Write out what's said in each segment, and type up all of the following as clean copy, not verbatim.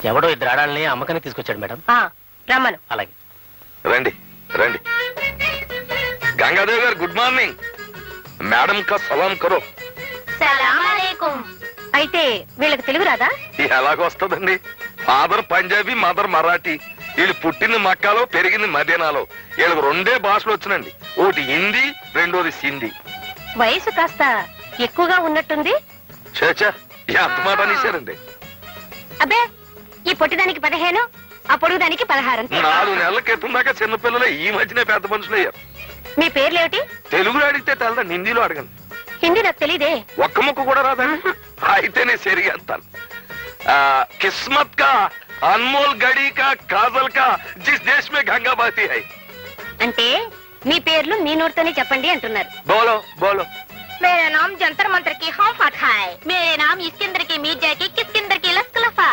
ఎవడో ఇద్దరు ఆడాలని అమ్మకానికి తీసుకొచ్చాడు మేడం. రమ్మను. అలాగే. రండి రండి. గంగాదేవి గారు గుడ్ మార్నింగ్. మేడం కా సలాం కరో. అయితే వీళ్ళకి తెలుగు రాదా? ఎలాగొస్తుందండి? Father Punjabi, mother Marathi. వీళ్ళు పుట్టింది మక్కాలో, పెరిగింది మదీనాలో. వీళ్ళకి రెండే భాషలు వచ్చినండి, ఒకటి హిందీ, రెండోది సింధీ. వయసు కాస్త ఎక్కువగా ఉన్నట్టుంది. చేచా ఎంత మాట అనేసారండి. అబ్బే, ఈ పొట్టిదానికి 15, ఆ పొడుగుదానికి 16. 4 నెలల క్రితం దాకా చిన్నపిల్లలే, ఈ మధ్యనే పెద్ద మనుషులు అయ్యారు. మీ పేర్లేమిటి? తెలుగులో అడిగితే తెలదండి, హిందీలో అడగండి. హిందీ నాకు తెలీదే. ఒక్క ముక్క కూడా రాదండి. అయితేనే సరిగేస్తాను. కిస్మత్ కా అన్మోల్ గడి కా కాజల్ కా జిస్ దేశ్ మే గంగా బహతీ హై. అంటే మీ పేర్లు మీ నోటితోనే చెప్పండి అంటున్నారు. బోలో బోలో. मेरा नाम जंतर मंतर की हम फतह है. मेरे नाम इस्किंदर की मीर्जा की किस्किंदर की लस्कलफा.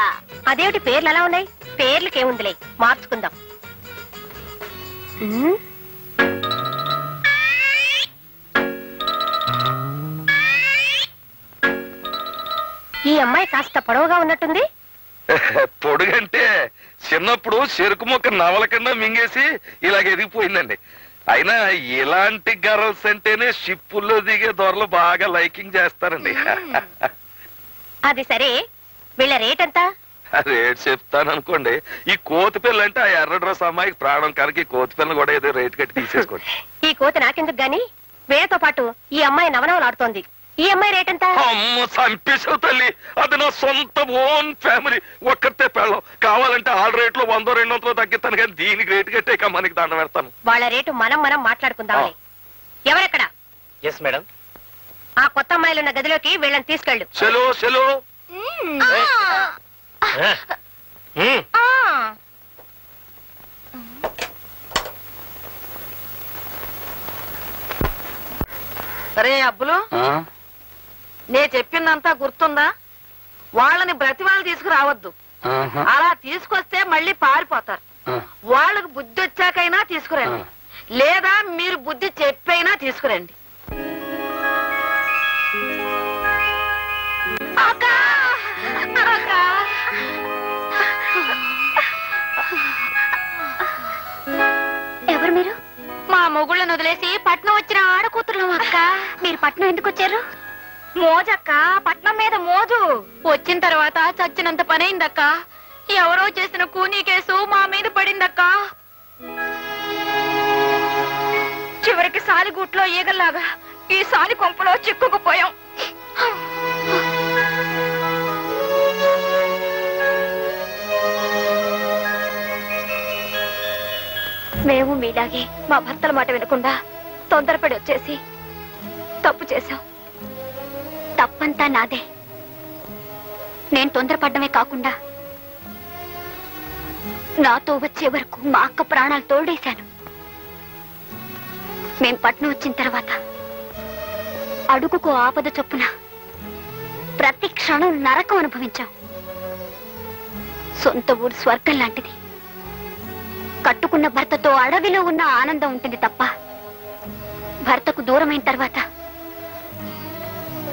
అదేమిటి పేర్లు అలా ఉన్నాయి? పేర్లకేముందిలే, మార్చుకుందాం. ఈ అమ్మాయి కాస్త పొడవుగా ఉన్నట్టుంది. పొడుగంటే చిన్నప్పుడు చెరుకు మొక్క నవల కింద మింగేసి ఇలాగ ఎదిగిపోయిందండి. అయినా ఇలాంటి గర్ల్స్ అంటేనే షిప్పుల్లో దిగే దొరలు బాగా లైకింగ్ చేస్తారండి. అది సరే, వీళ్ళ రేట్ ఎంత? రేట్ చెప్తాను అనుకోండి. ఈ కోతి పిల్ల అంటే ఆ ఎర్ర డ్రెస్ అమ్మాయికి ప్రాణం కనుక ఈ కోతి పిల్లని కూడా ఏదో రేట్ కట్టి తీసేసుకోండి. ఈ కోతి నాకెందుకు గాని, వీళ్ళతో పాటు ఈ అమ్మాయి నవనవలు ఆడుతోంది. ఈ అమ్మాయి రేట్ ఎంత? అమ్మ చంపేసావు తల్లి, అది నా సొంత ఓన్ ఫ్యామిలీ, ఒక్కతే పెళ్ళం. కావాలంటే ఆల్ రేట్ లో 100-200 తగ్గిస్తాను, కానీ దీనికి రేటు కట్టే మనకి దండం పెడతాను. వాళ్ళ రేటు మనం మాట్లాడుకుందాం. ఎవరెక్కడ? Yes madam. ఆ కొత్త అమ్మాయిలు ఉన్న గదిలోకి వీళ్ళని తీసుకెళ్ళు. చలో చలో. సరే అబ్బులు, నే చెప్పిందంతా గుర్తుందా? వాళ్ళని బ్రతివాళ్ళు తీసుకురావద్దు. అలా తీసుకొస్తే మళ్ళీ పారిపోతారు. వాళ్ళకు బుద్ధి వచ్చాకైనా తీసుకురండి, లేదా మీరు బుద్ధి చెప్పైనా తీసుకురండి. ఎవరు మీరు? మా మొగుళ్ళను వదిలేసి పట్నం వచ్చిన ఆడకూతురు అక్క. మీరు పట్నం ఎందుకు వచ్చారు? మోజక్క, పట్నం మీద మోజు. వచ్చిన తర్వాత చచ్చినంత పనైందక్క. ఎవరో చేసిన కూనీ కేసు మా మీద పడిందక్క. చివరికి సాలిగూట్లో ఈగల్లాగా ఈ సాలి కొంపలో చిక్కుకుపోయాం. మేము మీలాగే మా భర్తల మాట వినకుండా తొందరపడి వచ్చేసి తప్పు చేశాం. తప్పంతా నాదే. నేను తొందరపడ్డమే కాకుండా నాతో వచ్చే వరకు మా అక్క ప్రాణాలు తోడేశాను. మేం పట్నం వచ్చిన తర్వాత అడుగుకో ఆపద చొప్పున ప్రతి క్షణం నరకం అనుభవించాం. సొంత ఊరు స్వర్గం లాంటిది. కట్టుకున్న భర్తతో అడవిలో ఉన్న ఆనందం ఉంటుంది తప్ప, భర్తకు దూరమైన తర్వాత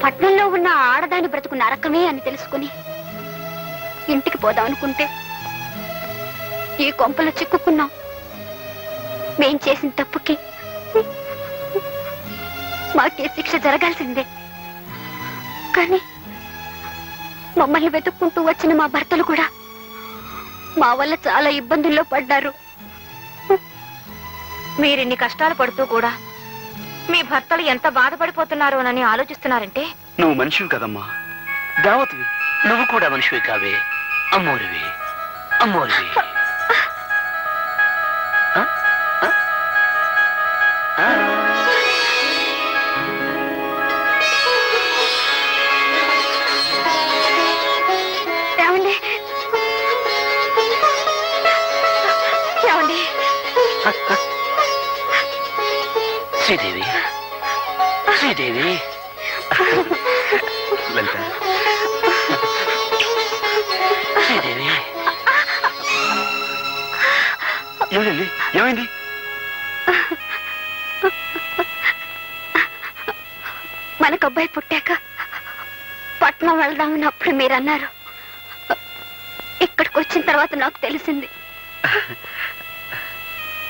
పట్నంలో ఉన్న ఆడదాని బ్రతుకు నరకమే అని తెలుసుకుని ఇంటికి పోదామనుకుంటే ఈ కొంపలో చిక్కుకున్నాం. మేం చేసిన తప్పుకి మాకే శిక్ష జరగాల్సిందే. కానీ మమ్మల్ని వెతుక్కుంటూ వచ్చిన మా భర్తలు కూడా మా వల్ల చాలా ఇబ్బందుల్లో పడ్డారు. మీరిన్ని కష్టాలు పడుతూ కూడా మీ భర్తలు ఎంత బాధపడిపోతున్నారోనని ఆలోచిస్తున్నారంటే నువ్వు మనిషివి కదమ్మా, దేవతవి. నువ్వు కూడా మనిషివి కావే, అమ్మోరివి అమ్మోరివి. ఏమండి ఏమండి? శ్రీదేవి శ్రీదేవి. లలిత శ్రీదేవి. ఏమైంది ఏమైంది? మనకు అబ్బాయి పుట్టాక పట్నం వెళ్దామని అప్పుడు మీరన్నారు. ఇక్కడికి వచ్చిన తర్వాత నాకు తెలిసింది.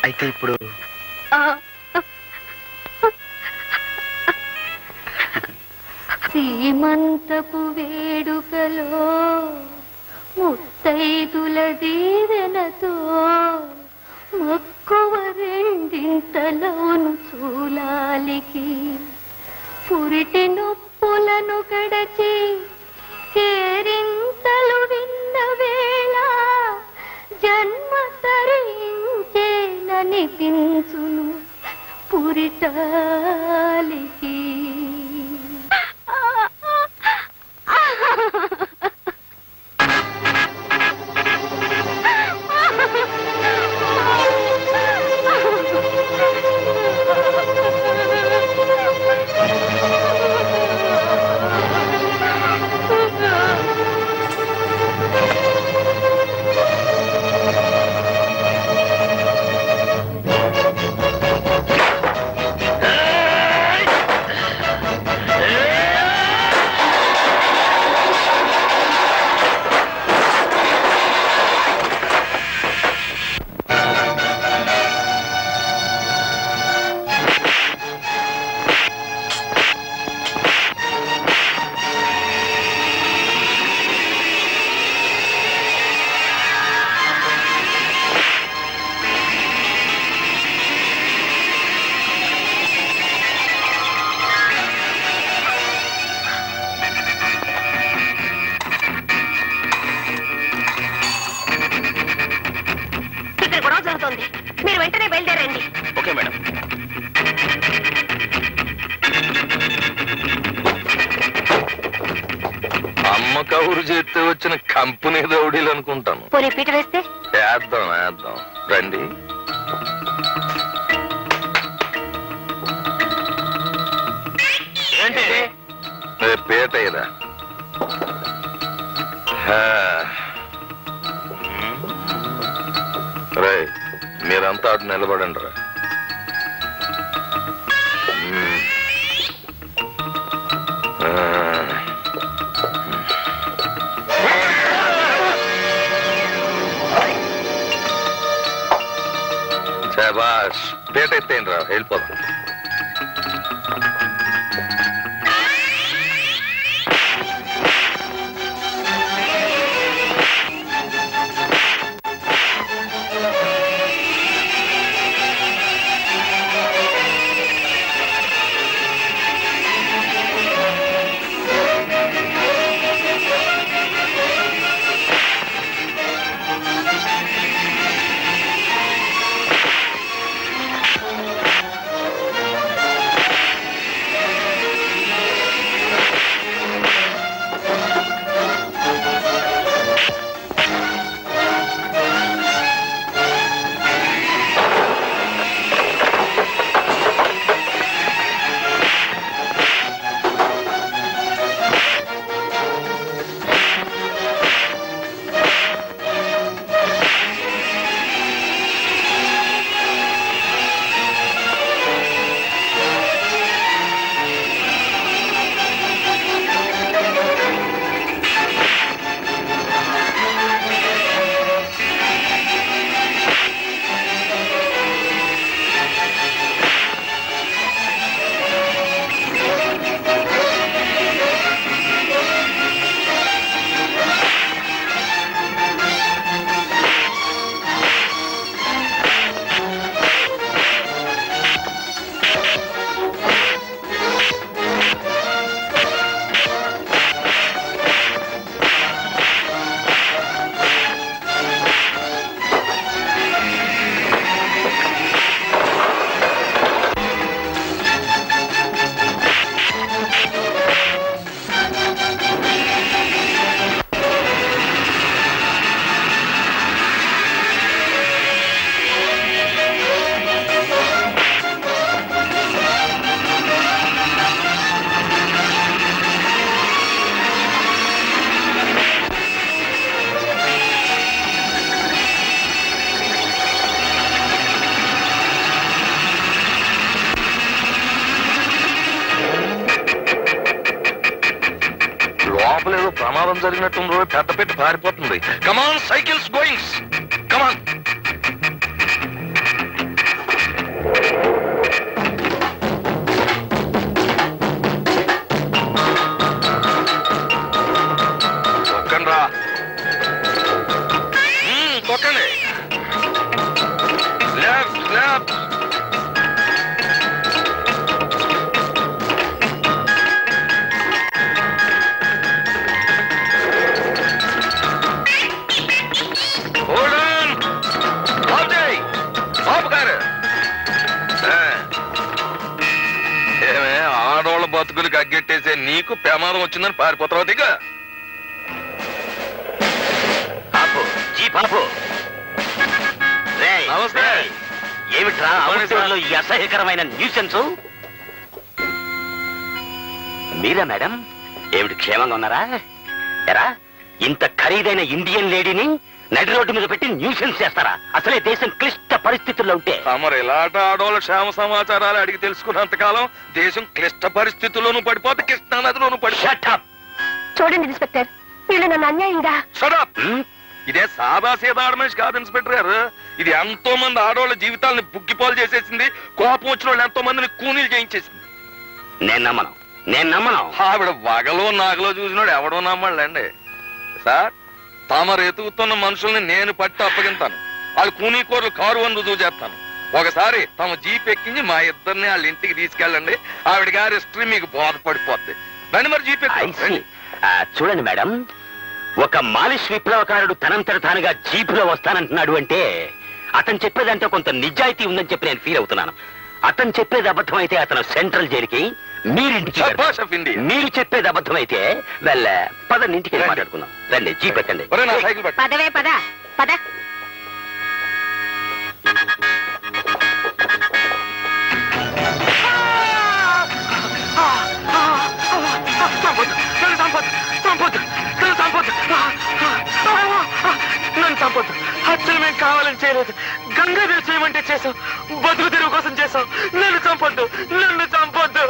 అయితే ఇప్పుడు సీమంతపు వేడుకలో ముత్తైదుల దీవెనతో మక్కువ రెండింతలోను చూలాలికి పురిటి నొప్పులను గడచి కేరింతలు విన్న వేళ జన్మ తరించేననిపించును పురిటాలికి. మీరు వెంటనే బయలుదేరండి. Okay madam. అమ్మ కబురు చేస్తే వచ్చిన కంపెనీ దౌడీలు అనుకుంటాను. పోనీ పీట వేస్తే వేద్దాం వేద్దాం రండి. ఏంటి పీట ఇదా రై మీరంతా అటు నిలబడండి రా. శభాష్ పీట ఎత్తేయండి రా వెళ్ళిపోతాం. జరిగినట్టు పెద్ద పెట్టి పారిపోతుంది. కమాన్ సైకిల్స్ గోయింగ్స్, కమాన్. తొక్కండి రా, తొక్కండి. Left left. ఏమే ఆడవాళ్ళ బతుకులకి అగ్గెట్టేసే నీకు ప్రమాదం వచ్చిందని పారిపోతావు దిగ. నమస్తే. ఏమిట్రా అవసరంలో ఈ అసహ్యకరమైన న్యూసెన్స్? మీరా మేడం? ఏమిటి క్షేమంగా ఉన్నారా? ఎరా ఇంత ఖరీదైన ఇండియన్ లేడీని నడి రోడ్డు మీద పెట్టి న్యూసెన్స్ చేస్తారా? అసలే దేశం క్లిష్ట పరిస్థితుల్లో ఉంటే. మరి ఇలాంటి ఆడవాళ్ళ క్షేమ సమాచారాలు అడిగి తెలుసుకున్నంతకాలం దేశం క్లిష్ట పరిస్థితుల్లోనూ పడిపోతే కృష్ణా నదిలోనూ పడిపోతే. చూడండి ఇన్స్పెక్టర్, వీళ్ళు నన్ను అన్యాయంగా. ఇదే సాదా సీదా ఆడమనిషి కాదు ఇన్స్పెక్టర్ గారు. ఇది ఎంతో మంది ఆడవాళ్ళ జీవితాలని బుగ్గిపాలు చేసేసింది. కోపం వచ్చిన వాళ్ళు ఎంతో మందిని కూనీలు చేయించేసింది. నేను నమ్మను. ఆవిడ వగలో నాగలో చూసినాడు ఎవడో నమ్మళ్ళండి. సార్, తమరు ఎతుకుతున్న మనుషుల్ని నేను పట్టి అప్పగింతాను. వాళ్ళు కూనీ కూరలు కారు వందు చేస్తాను. ఒకసారి తమ జీప్ ఎక్కించి మా ఇద్దరిని వాళ్ళ ఇంటికి తీసుకెళ్ళండి. ఆవిడ గారి హిస్టరీ మీకు బోధపడిపోద్ది. రండి మరి జీప్ ఎక్కి. చూడండి మేడం, ఒక మాలిష్ విప్లవకారుడు తనంతట తానుగా జీపులో వస్తానంటున్నాడు అంటే అతను చెప్పేదంటే కొంత నిజాయితీ ఉందని చెప్పి నేను ఫీల్ అవుతున్నాను. అతను చెప్పేది అబద్ధం అయితే అతను సెంట్రల్ జైలుకి, మీరింటికి. మీరు చెప్పేది అబద్ధం అయితే వెళ్ళ పదండి, ఇంటికి మాట్లాడుకుందాం. రండి, జీప్ ఎక్కండి. పదవే పద పద. నన్ను చంపొద్దు. అచ్చలు మేము కావాలని చేయలేదు. గంగాధర చేయమంటే చేసాం. బతుకు తెరువు కోసం చేసాం. నన్ను చంపొద్దు, నన్ను చంపొద్దు.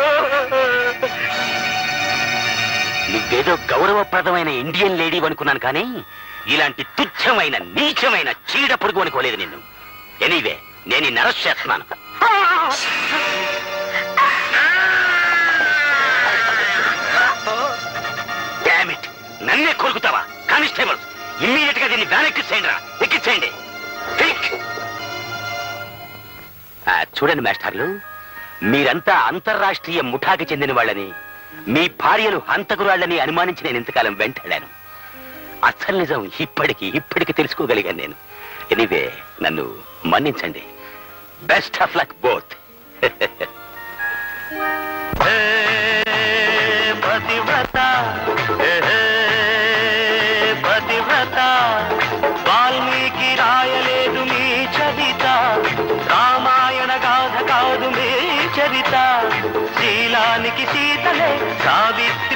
నువ్వేదో గౌరవప్రదమైన ఇండియన్ లేడీ అనుకున్నాను, కానీ ఇలాంటి తుచ్చమైన నీచమైన చీడ పొరుగు అనుకోలేదు నిన్ను. ఎనీవే, నేను ఈ అరెస్ట్ చేస్తున్నాను. డామిట్, నన్నే కొరుకుతావా? కానిస్టేబుల్, ఇమ్మీడియట్ గా దీన్ని వ్యాన్ ఎక్కించేయండి రా, ఎక్కించేయండి. చూడండి మాస్టర్లు, మీరంతా అంతర్రాష్ట్రీయ ముఠాకి చెందిన వాళ్ళని, మీ భార్యలు హంతకురాళ్ళని అనుమానించి నేను ఇంతకాలం వెంటాడాను. అసలు నిజం ఇప్పటికి తెలుసుకోగలిగాను నేను. ఎనీవే, నన్ను మన్నించండి. Best of luck both. పతివ్రత వాల్మీకి రాయలేదు మీ చరిత, రామాయణ గాథ కాదు మీ చరిత. శీలానికి సీతలే, సావిత్రి